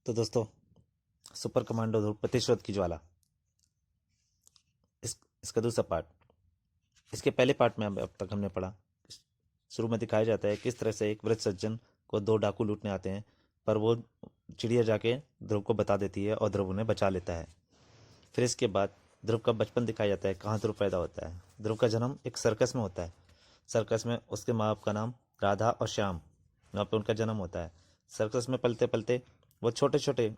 तो दोस्तों, super commando ध्रुव प्रतिशोध की ज्वाला, इसका दूसरा पार्ट। इसके पहले पार्ट में अब तक हमने पढ़ा। शुरू में दिखाया जाता है किस तरह से एक वृद्ध सज्जन को दो डाकू लूटने आते हैं, पर वो चिड़िया जाके ध्रुव को बता देती है और ध्रुव उन्हें बचा लेता है। फिर इसके बाद ध्रुव का बचपन दिखाया जाता है, कहाँ ध्रुव पैदा होता है। ध्रुव का जन्म एक सर्कस में होता है। सर्कस में उसके माँ बाप का नाम राधा और श्याम, वहाँ पे उनका जन्म होता है। सर्कस में पलते पलते वो छोटे छोटे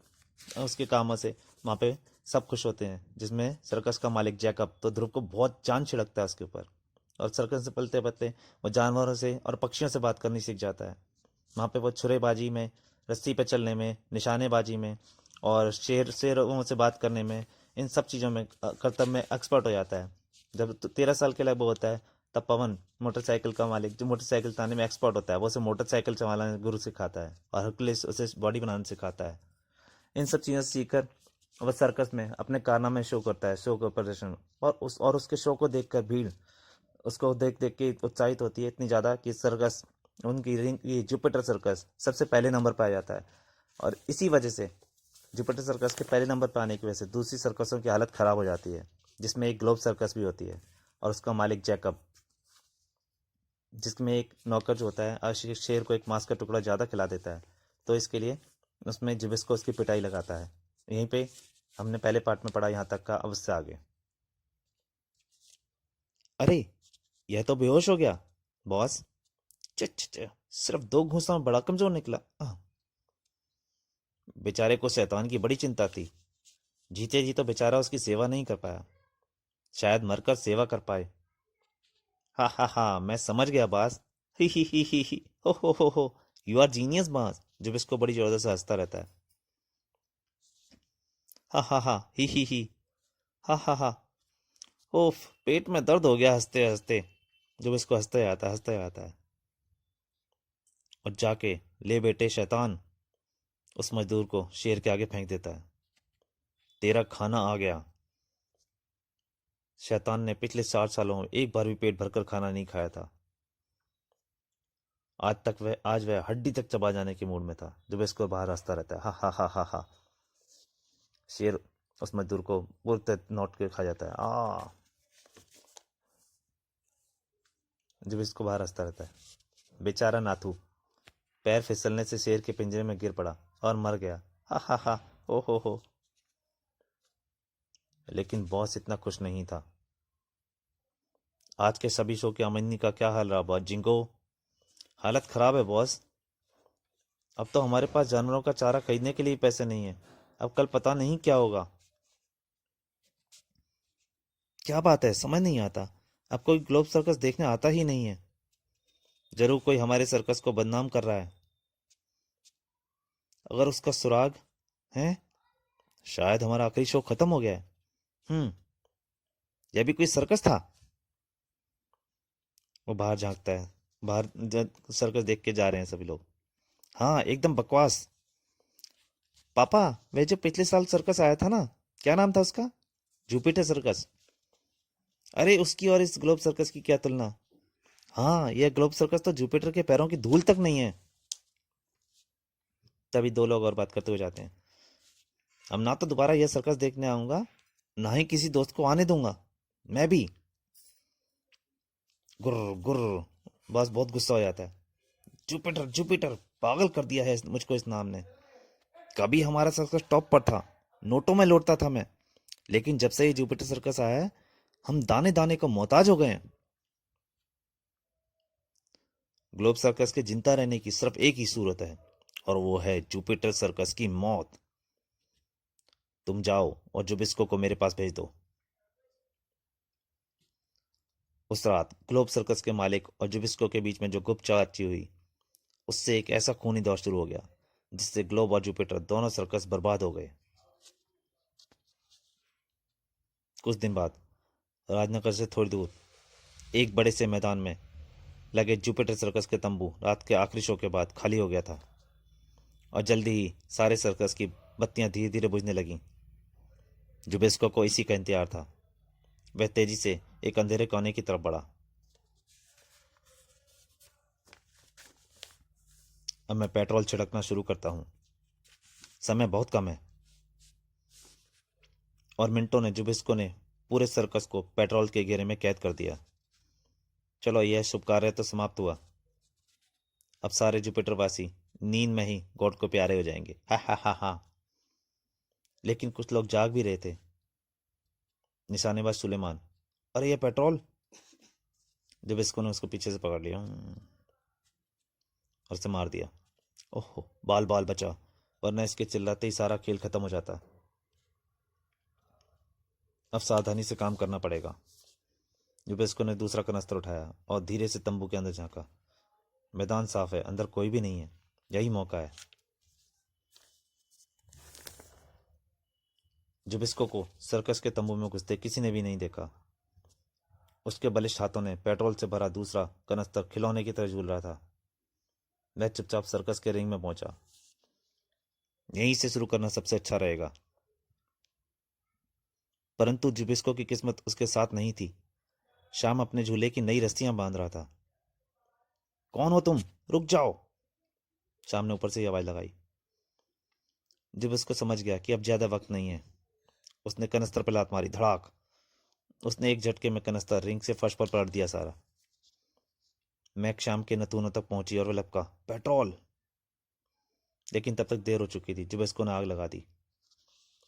उसके कामों से वहाँ पे सब खुश होते हैं, जिसमें सर्कस का मालिक जैकब। तो ध्रुव को बहुत जान छिड़कता है उसके ऊपर, और सर्कस से पलते पलते वो जानवरों से और पक्षियों से बात करनी सीख जाता है। वहाँ पे वो छुरेबाजी में, रस्सी पे चलने में, निशानेबाजी में और शेरों से बात करने में, इन सब चीज़ों में कर्तव्य में एक्सपर्ट हो जाता है। जब 13 साल के लगभग होता है, तब पवन मोटरसाइकिल का मालिक, जो मोटरसाइकिल चलाने में एक्सपर्ट होता है, वो उसे मोटरसाइकिल चलाना गुरु सिखाता है और हरकुलिस उसे बॉडी बनाना सिखाता है। इन सब चीज़ों से सीखकर वह सर्कस में अपने कारनामे शो करता है, शो का प्रदर्शन। और उसके शो को देखकर भीड़ उसको देख देख के उत्साहित होती है इतनी ज़्यादा कि सर्कस, उनकी रिंग, ये जुपिटर सर्कस सबसे पहले नंबर पर आ जाता है। और इसी वजह से जुपिटर सर्कस के पहले नंबर पर आने की वजह से दूसरी सर्कसों की हालत ख़राब हो जाती है, जिसमें एक ग्लोब सर्कस भी होती है और उसका मालिक जैकब, जिसमें एक नौकर जो होता है और शेर को एक मांस का टुकड़ा ज़्यादा खिला देता है, तो इसके लिए उसमें जिबिस को उसकी पिटाई लगाता है। यहीं पे हमने पहले पार्ट में पढ़ा, यहाँ तक का। अब उससे आगे, अरे यह तो बेहोश हो गया बॉस। च च च, सिर्फ 2 घूंसा में बड़ा कमजोर निकला। बेचारे को शैतान की बड़ी चिंता थी। जीते जी तो बेचारा उसकी सेवा नहीं कर पाया, शायद मरकर सेवा कर पाए। हा हा हा, मैं समझ गया बॉस। ही हो, यू आर जीनियस बॉस। जब इसको बड़ी जोर से हंसता रहता है। हा ही, हा। ओफ, पेट में दर्द हो गया हंसते हंसते। जब इसको हंसते आता है। और जाके, ले बेटे शैतान, उस मजदूर को शेर के आगे फेंक देता है। तेरा खाना आ गया। शैतान ने पिछले 60 सालों में एक बार भी पेट भरकर खाना नहीं खाया था। आज वह हड्डी तक चबा जाने के मूड में था। जब इसको बाहर रास्ता रहता है। हा। शेर उस मजदूर को बोलते नोट के खा जाता है। जब इसको बाहर रास्ता रहता है। बेचारा नाथू पैर फिसलने से शेर के पिंजरे में गिर पड़ा और मर गया। हा, ओ हो। लेकिन बॉस इतना खुश नहीं था। आज के सभी शो की आमदनी का क्या हाल रहा बॉस जिंको? हालत खराब है बॉस। अब तो हमारे पास जानवरों का चारा खरीदने के लिए पैसे नहीं है। अब कल पता नहीं क्या होगा। क्या बात है, समझ नहीं आता। अब कोई ग्लोब सर्कस देखने आता ही नहीं है। जरूर कोई हमारे सर्कस को बदनाम कर रहा है। अगर उसका सुराग है, शायद हमारा आखिरी शो खत्म हो गया है। यह भी कोई सर्कस था। वो बाहर झांकता है। सर्कस देख के जा रहे हैं सभी लोग। हाँ, एकदम बकवास। पापा, वह जो पिछले साल सर्कस आया था ना, क्या नाम था उसका? Jupiter circus. अरे उसकी और इस ग्लोब सर्कस की क्या तुलना। हाँ, यह ग्लोब सर्कस तो जुपिटर के पैरों की धूल तक नहीं है। तभी दो लोग और बात करते हुए जाते हैं। अब ना तो दोबारा यह सर्कस देखने आऊंगा, ना ही किसी दोस्त को आने दूंगा। मैं भी। गुर्र गुर्र। बस बहुत गुस्सा हो जाता है। जुपिटर जुपिटर, पागल कर दिया है मुझको इस नाम ने। कभी हमारा सर्कस टॉप पर था, नोटों में लौटता था मैं। लेकिन जब से ये जुपिटर सर्कस आया है, हम दाने दाने को मोहताज हो गए हैं। ग्लोब सर्कस के जिंदा रहने की सिर्फ एक ही सूरत है, और वो है जुपिटर सर्कस की मौत। तुम जाओ और जुबिस्को को मेरे पास भेज दो। उस रात ग्लोब सर्कस के मालिक और जुबिस्को के बीच में जो गुप्त चाची हुई, उससे एक ऐसा खूनी दौर शुरू हो गया जिससे ग्लोब और जुपिटर दोनों सर्कस बर्बाद हो गए। कुछ दिन बाद राजनगर से थोड़ी दूर एक बड़े से मैदान में लगे जुपिटर सर्कस के तंबू रात के आखिरी शो के बाद खाली हो गया था, और जल्दी ही सारे सर्कस की बत्तियां धीरे धीरे बुझने लगीं। जुबिस्को को इसी का इंतजार था। वह तेजी से एक अंधेरे कोने की तरफ बढ़ा। अब मैं पेट्रोल छिड़कना शुरू करता हूँ। समय बहुत कम है। और मिंटो ने जुबिस्को ने पूरे सर्कस को पेट्रोल के घेरे में कैद कर दिया। चलो, यह शुभ कार्य तो समाप्त हुआ। अब सारे जुपिटर वासी नींद में ही गॉड को प्यारे हो जाएंगे। हा हा हा हा। लेकिन कुछ लोग जाग भी रहे थे। निशानेबाज सुलेमान, अरे ये पेट्रोल! जुबिस्को ने उसको पीछे से पकड़ लिया और उसे मार दिया। ओहो, बाल बाल बचा, वरना इसके चिल्लाते ही सारा खेल खत्म हो जाता। अब सावधानी से काम करना पड़ेगा। जुबिस्को ने दूसरा कनस्तर उठाया और धीरे से तंबू के अंदर झांका। मैदान साफ है, अंदर कोई भी नहीं है। यही मौका है। जुबिस्को को सर्कस के तंबू में घुसते किसी ने भी नहीं देखा। उसके बलिष्ठ हाथों ने पेट्रोल से भरा दूसरा कनस्तर खिलौने की तरह झूल रहा था। वह चुपचाप सर्कस के रिंग में पहुंचा। यहीं से शुरू करना सबसे अच्छा रहेगा। परंतु जुबिस्को की किस्मत उसके साथ नहीं थी। शाम अपने झूले की नई रस्सियां बांध रहा था। कौन हो तुम? रुक जाओ! शाम ने ऊपर से ही आवाज लगाई। जुबिस्को समझ गया कि अब ज्यादा वक्त नहीं है। उसने कनस्तर पर लात मारी। धड़ाक! उसने एक झटके में कनस्तर रिंग से फर्श पर पलट दिया सारा। मैक शाम के नथुनों तक पहुंची और वह लपका, पेट्रोल! लेकिन तब तक देर हो चुकी थी। जुबिस्को ने आग लगा दी।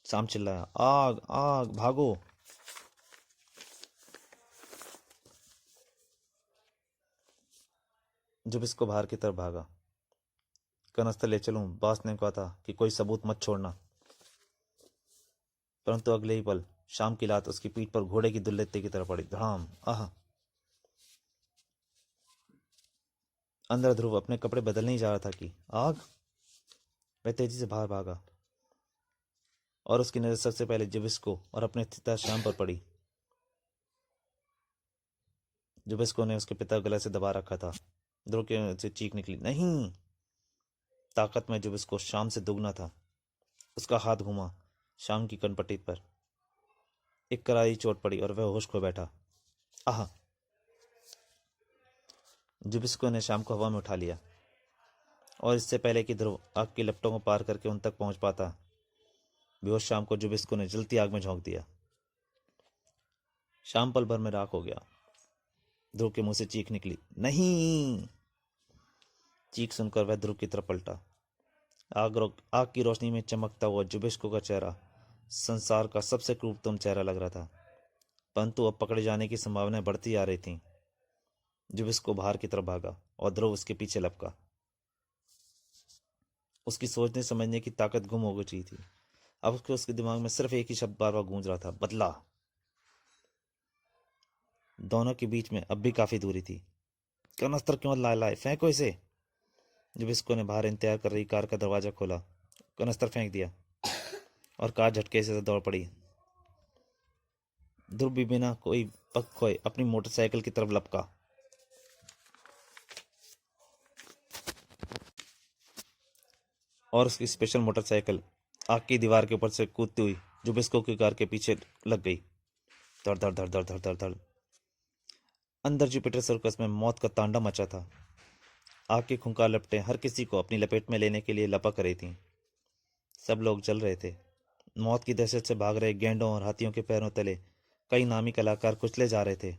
शाम चिल्लाया, आग आग, भागो! जुबिस्को बाहर की तरफ भागा। कनस्तर ले चलूं, बॉस ने कहा था कि कोई सबूत मत छोड़ना। परंतु अगले ही पल शाम की लात उसकी पीठ पर घोड़े की दुल्लते की तरह पड़ी। धड़ाम! आह! अंदर ध्रुव अपने कपड़े बदलने ही जा रहा था कि आग! वह तेजी से बाहर भागा और उसकी नजर सबसे पहले जुबिस्को और अपने पिता शाम पर पड़ी। जुबिस्को ने उसके पिता गले से दबा रखा था। ध्रुव के से चीख निकली, नहीं! ताकत में जुबिस्को शाम से दुगना था। उसका हाथ घूमा शाम की कनपट्टी पर। एक करारी चोट पड़ी और वह होश खो बैठा। आह! जुबिस्को ने शाम को हवा में उठा लिया और इससे पहले कि ध्रुव आग की लपटों को पार करके उन तक पहुंच पाता, बेहोश शाम को जुबिस्को ने जलती आग में झोंक दिया। शाम पल भर में राख हो गया। ध्रुव के मुंह से चीख निकली, नहीं! चीख सुनकर वह ध्रुव की तरफ पलटा। आग की रोशनी में चमकता हुआ जुबिस्को का चेहरा संसार का सबसे क्रूरतम चेहरा लग रहा था। परंतु अब पकड़े जाने की संभावनाएं बढ़ती आ रही थीं। जुबिस्को बाहर की तरफ भागा और ध्रुव उसके पीछे लपका। उसकी सोचने समझने की ताकत गुम हो गई थी। अब उसके दिमाग में सिर्फ एक ही शब्द बार बार गूंज रहा था, बदला। दोनों के बीच में अब भी काफी दूरी थी। कनस्तर क्यों लाए, फेंको इसे! जुबिस्को ने बाहर इंतजार कर रही कार का दरवाजा खोला, कनस्तर फेंक दिया और कार झटके से दौड़ पड़ी। ध्रुव भी बिना कोई पक खोए अपनी मोटरसाइकिल की तरफ लपका। और उसकी स्पेशल मोटरसाइकिल आग की दीवार के ऊपर से कूदती हुई जुबिस्को की कार के पीछे लग गई। धड़ धड़ धड़ धड़ धड़ धड़ धड़। अंदर जुपिटर सर्कस में मौत का तांडव मचा था। आग की खुंखार लपटें हर किसी को अपनी लपेट में लेने के लिए लपक रही थीं। सब लोग जल रहे थे। मौत की दहशत से भाग रहे गेंडों और हाथियों के पैरों तले कई नामी कलाकार कुचले जा रहे थे।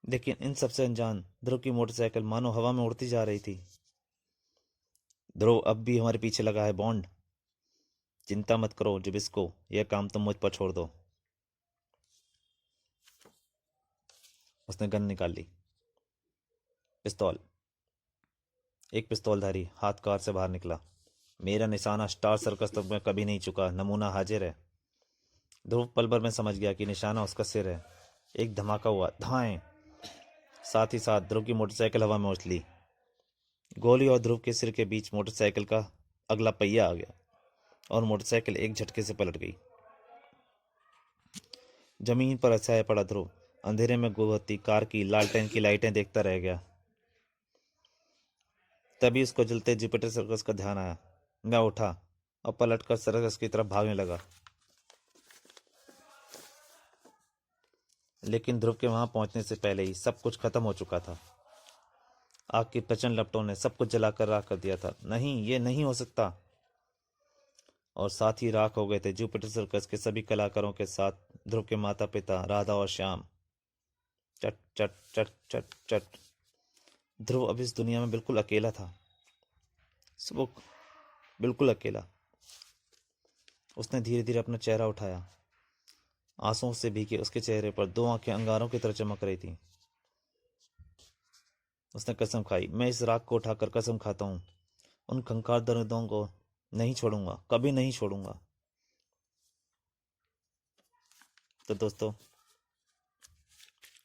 लेकिन इन सबसे अनजान ध्रुव की मोटरसाइकिल मानो हवा में उड़ती जा रही थी। ध्रुव अब भी हमारे पीछे लगा है, बॉन्ड। चिंता मत करो जुबिस्को, यह काम तुम मुझ पर छोड़ दो। उसने गन निकाल ली। पिस्तौल। एक पिस्तौलधारी हाथ कार से बाहर निकला। मेरा निशाना स्टार सर्कस तक में कभी नहीं चुका, नमूना हाजिर है। ध्रुव पल भर में समझ गया कि निशाना उसका सिर है। एक धमाका हुआ, धाएं! साथ ही साथ ध्रुव की मोटरसाइकिल हवा में उछली। गोली और ध्रुव के सिर के बीच मोटरसाइकिल का अगला पहिया आ गया और मोटरसाइकिल एक झटके से पलट गई। जमीन पर असहाय पड़ा ध्रुव अंधेरे में गुजरती कार की लालटेन की लाइटें देखता रह गया। तभी उसको जलते जुपिटर सर्कस का ध्यान आया। मैं उठा और पलटकर सर्कस की तरफ भागने लगा। लेकिन ध्रुव के वहां पहुंचने से पहले ही सब कुछ खत्म हो चुका था। आग की प्रचंड लपटों ने सब कुछ जलाकर राख कर दिया था। नहीं, ये नहीं हो सकता। और साथ ही राख हो गए थे जुपिटर सर्कस के सभी कलाकारों के साथ ध्रुव के माता पिता राधा और श्याम। चट चट चट चट चट। ध्रुव अब इस दुनिया में बिल्कुल अकेला था। वो बिल्कुल अकेला। उसने धीरे धीरे अपना चेहरा उठाया। आंसुओं से भीगे उसके चेहरे पर दो आंखें अंगारों की तरह चमक रही थी। उसने कसम खाई, मैं इस राख को उठाकर कसम खाता हूं, उन खंखार दर्दों को नहीं छोड़ूंगा, कभी नहीं छोड़ूंगा। तो दोस्तों,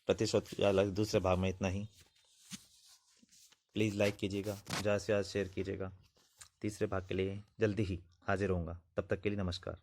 प्रतिशोध या दूसरे भाग में इतना ही। प्लीज़ लाइक कीजिएगा, ज़्यादा से ज़्यादा शेयर कीजिएगा। तीसरे भाग के लिए जल्दी ही हाजिर होऊंगा। तब तक के लिए नमस्कार।